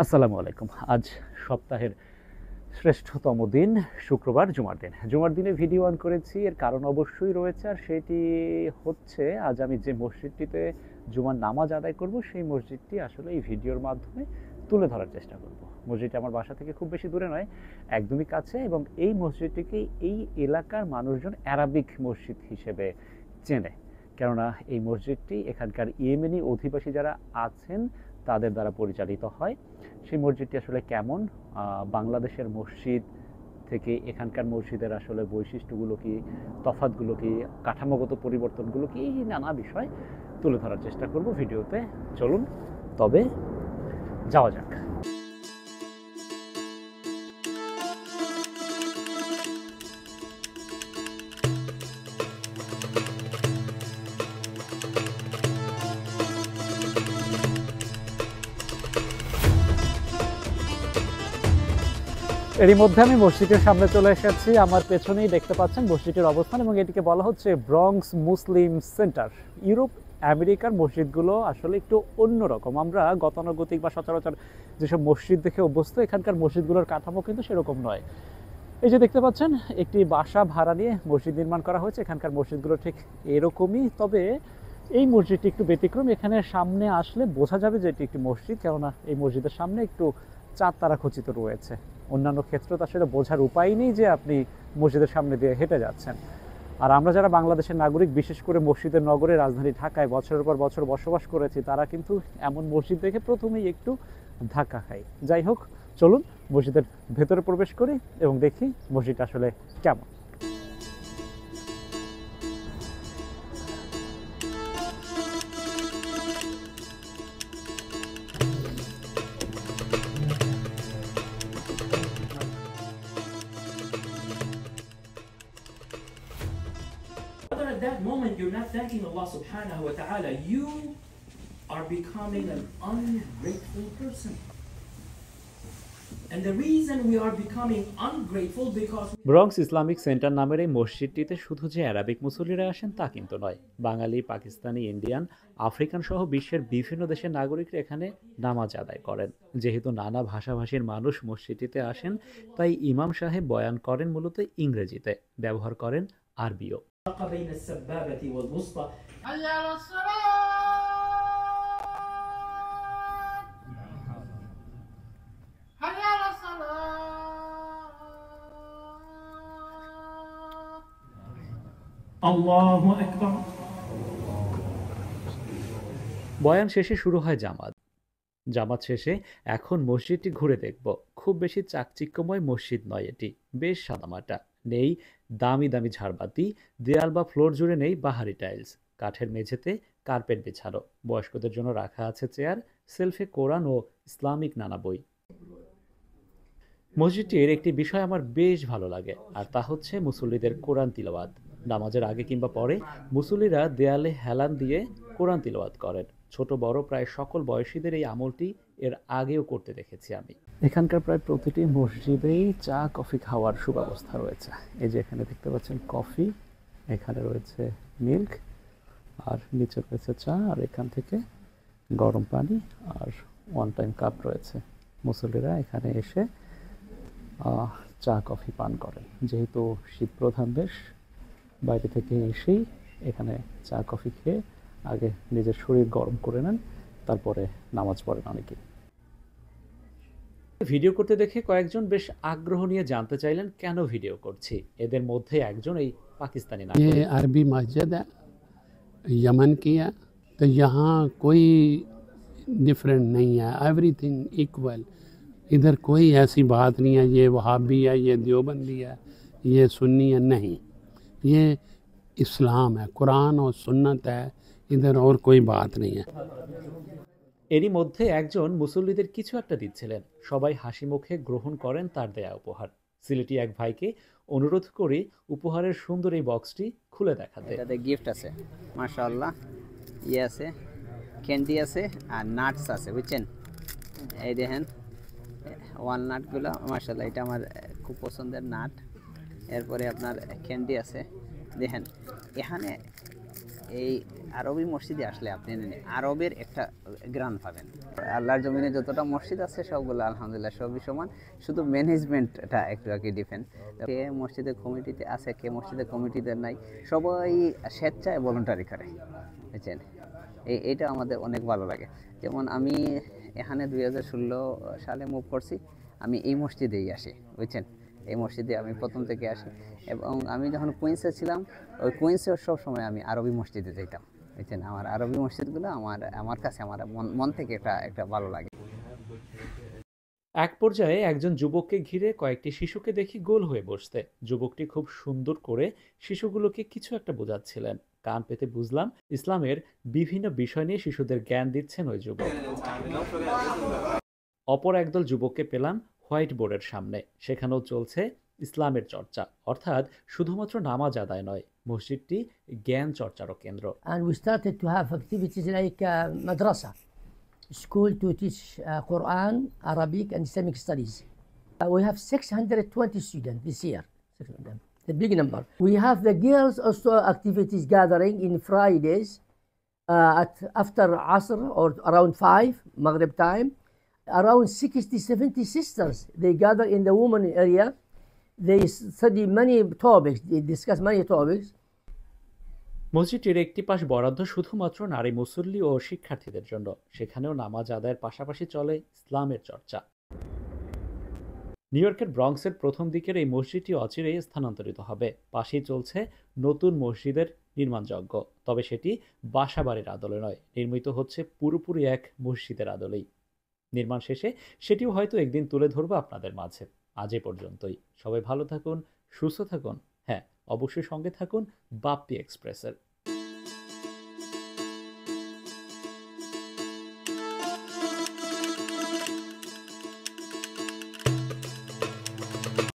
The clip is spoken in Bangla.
আসসালামু আলাইকুম। আজ সপ্তাহের শ্রেষ্ঠতম দিন শুক্রবার, জুমার দিন। জুমার দিনে ভিডিও অন করেছি, এর কারণ অবশ্যই রয়েছে, আর সেটি হচ্ছে আজ আমি যে মসজিদটিতে জুমার নামাজ আদায় করব সেই মসজিদটি আসলে এই ভিডিওর মাধ্যমে তুলে ধরার চেষ্টা করব। মসজিদটি আমার বাসা থেকে খুব বেশি দূরে নয়, একদমই কাছে, এবং এই মসজিদটিকে এই এলাকার মানুষজন অ্যারাবিক মসজিদ হিসেবে চেনে। কেননা এই মসজিদটি এখানকার ইয়েমেনি অধিবাসী যারা আছেন তাদের দ্বারা পরিচালিত হয়। সেই মসজিদটি আসলে কেমন, বাংলাদেশের মসজিদ থেকে এখানকার মসজিদের আসলে বৈশিষ্ট্যগুলো কি, তফাৎগুলো কি, কাঠামোগত পরিবর্তনগুলো কি, এই নানা বিষয় তুলে ধরার চেষ্টা করব ভিডিওতে। চলুন তবে যাওয়া যাক। এরই মধ্যে আমি মসজিদের সামনে চলে এসেছি। আমার পেছনেই দেখতে পাচ্ছেন মসজিদের অবস্থান, এবং এটিকে বলা হচ্ছে ব্রঙ্কস মুসলিম সেন্টার। ইউরোপ আমেরিকার মসজিদগুলো আসলে একটু অন্যরকম। আমরা গতানুগতিক বা সচরাচর যেসব মসজিদ দেখে অভ্যস্ত, এখানকার মসজিদগুলোর কাঠামো কিন্তু সেরকম নয়। এই যে দেখতে পাচ্ছেন, একটি বাসা ভাড়া নিয়ে মসজিদ নির্মাণ করা হয়েছে। এখানকার মসজিদগুলো ঠিক এরকমই, তবে এই মসজিদটি একটু ব্যতিক্রম। এখানে সামনে আসলে বোঝা যাবে যে এটি একটি মসজিদ, কেননা এই মসজিদের সামনে একটু চার তারা খচিত রয়েছে। অন্যান্য ক্ষেত্রে তো আসলে বোঝার উপায় নেই যে আপনি মসজিদের সামনে দিয়ে হেঁটে যাচ্ছেন। আর আমরা যারা বাংলাদেশের নাগরিক, বিশেষ করে মসজিদের নগরে রাজধানী ঢাকায় বছরের পর বছর বসবাস করেছি, তারা কিন্তু এমন মসজিদ দেখে প্রথমেই একটু ধাক্কা খাই। যাই হোক, চলুন মসজিদের ভেতরে প্রবেশ করি এবং দেখি মসজিদটা আসলে কেমন। Whether at that moment you're not thanking Allah subhanahu wa ta'ala, you are becoming an ungrateful person. And the reason we are becoming ungrateful because Bronx Islamic centre নামের এই মসজিদটিতে শুধু যে অ্যারাবিক মুসল্লিরা আসেন তা কিন্তু নয়। বাঙালি, পাকিস্তানি, ইন্ডিয়ান, আফ্রিকান সহ বিশ্বের বিভিন্ন দেশের নাগরিকরা এখানে নামাজ আদায় করেন। যেহেতু নানা ভাষাভাষীর মানুষ মসজিদটিতে আসেন, তাই ইমাম সাহেব বয়ান করেন মূলত ইংরেজিতে, ব্যবহার করেন আরবিও। بين السبابة والوسطى. حي على الصلاة حي على الصلاة الله أكبر. বয়ান শেষে শুরু হয় জামাত। জামাত শেষে এখন মসজিদটি ঘুরে দেখব। খুব বেশি চাকচিক্যময় মসজিদ নয় এটি, বেশ সাদামাটা। নেই দামি দামি ঝাড়বাতি, দেয়াল বা ফ্লোর জুড়ে নেই বাহারি টাইলস। কাঠের মেঝেতে কার্পেট বিছানো, বয়স্কদের জন্য রাখা আছে চেয়ার, সেলফে কোরআন ও ইসলামিক নানা বই। মসজিদটির একটি বিষয় আমার বেশ ভালো লাগে, আর তা হচ্ছে মুসল্লিদের কোরআন তিলাওয়াত। নামাজের আগে কিংবা পরে মুসল্লিরা দেয়ালে হেলান দিয়ে কোরআন তিলাওয়াত করেন। ছোট বড় প্রায় সকল বয়সীদের এই আমলটি এর আগেও করতে দেখেছি আমি। এখানকার প্রায় প্রতিটি মসজিদেই চা কফি খাওয়ার সুব্যবস্থা রয়েছে। এই যে এখানে দেখতে পাচ্ছেন কফি, এখানে রয়েছে মিল্ক, আর নিচে রয়েছে চা, আর এখান থেকে গরম পানি আর ওয়ান টাইম কাপ রয়েছে। মুসল্লিরা এখানে এসে চা কফি পান করেন। যেহেতু শীতপ্রধান দেশ, বাইরে থেকে এসেই এখানে চা কফি খেয়ে আগে নিজের শরীর গরম করে নেন, তারপরে নামাজ পড়েন অনেকে। ভিডিও করতে দেখে কয়েকজন বেশ আগ্রহ নিয়ে জানতে চাইলেন কেন ভিডিও করছি। এদের মধ্যে একজন এই পাকিস্তানি নাগরিক। ये अरबी मस्जिद है, यमन की है, तो यहाँ कोई डिफरेंट नहीं है, एवरीथिंग इक्वल। इधर कोई ऐसी बात नहीं है ये वहाबी है, ये देवबंदी है, ये सुन्नी है, नहीं। ये इस्लाम है, कुरान और सुन्नत है, इधर और कोई बात नहीं है। এরই মধ্যে একজন মুসল্লিদের কিছু একটা দিচ্ছিলেন। সবাই হাসি মুখে গ্রহণ করেন তার দেয়া উপহার। সিলেটি এক ভাইকে অনুরোধ করে উপহারের সুন্দর এই বক্সটি খুলে দেখাতে। এটাতে গিফট আছে, মাশাআল্লাহ। ইয়ে আছে, ক্যান্ডি আছে, আর নাটস আছে, বুঝছেন? এই দেখেন ওয়ালনাটগুলো, মাশাআল্লাহ, এটা আমার খুব পছন্দের নাট। এরপরে আপনার ক্যান্ডি আছে, দেখেন এখানে এই আরবি মসজিদে আসলে আপনি আরবের একটা গ্রান পাবেন। আল্লাহর জমিনে যতটা মসজিদ আছে সবগুলো আলহামদুলিল্লাহ সবই সমান, শুধু ম্যানেজমেন্টটা একটু আর কি ডিফারেন্ট। কে মসজিদে কমিটিতে আছে, কে মসজিদে কমিটিতে নাই, সবাই স্বেচ্ছায় ভলেন্টারি করে, বুঝছেন। এইটা আমাদের অনেক ভালো লাগে। যেমন আমি এখানে 2016 সালে মুভ করছি, আমি এই মসজিদেই আসি, বুঝছেন। এই মসজিদে আমি প্রথম থেকে আসি, এবং আমি যখন কুইন্সে ছিলাম ওই কুইন্সের সব সময় আমি আরবি মসজিদে যেতাম, বুঝছেন। আমার আরবি মসজিদগুলো আমার কাছে আমার মন থেকে একটা ভালো লাগে। এক পর্যায়ে একজন যুবককে ঘিরে কয়েকটি শিশুকে দেখি গোল হয়ে বসতে। যুবকটি খুব সুন্দর করে শিশুগুলোকে কিছু একটা বোঝাচ্ছিলেন। কান পেতে বুঝলাম ইসলামের বিভিন্ন বিষয় নিয়ে শিশুদের জ্ঞান দিচ্ছেন ওই যুবক। অপর একদল যুবককে পেলাম হোয়াইট বোর্ডের সামনে, সেখানেও চলছে ইসলামের চর্চা, অর্থাৎ শুধুমাত্র নামাজ আদায় নয়, মসজিদটি জ্ঞান চর্চারও কেন্দ্র। And we started to have activities like madrasa, school to teach Quran, Arabic, and Islamic studies. We have 620 students this year, 600, the big number. We have the girls also activities gathering in Fridays after Asr or around 5 Maghrib time. Around 60-70 sisters, they gather in the women area. They study many topics, they discuss many topics. মসজিদটির একটি পাশ বরাদ্দ শুধুমাত্র নারী মুসল্লি ও শিক্ষার্থীদের জন্য। সেখানেও নামাজ আদায়ের পাশাপাশি চলে ইসলামের চর্চা। নিউ ইয়র্কের ব্রঙ্কসের প্রথম দিকের এই মসজিদটি অচিরেই স্থানান্তরিত হবে। পাশেই চলছে নতুন মসজিদের নির্মাণযজ্ঞ, তবে সেটি বাসাবাড়ির আদলে নয়, নির্মিত হচ্ছে পুরোপুরি এক মসজিদের আদলেই। নির্মাণ শেষে সেটিও হয়তো একদিন তুলে ধরবো আপনাদের মাঝে। আজ এ পর্যন্তই। সবাই ভালো থাকুন, সুস্থ থাকুন, হ্যাঁ অবশ্যই সঙ্গে থাকুন বাপ্পি এক্সপ্রেসের।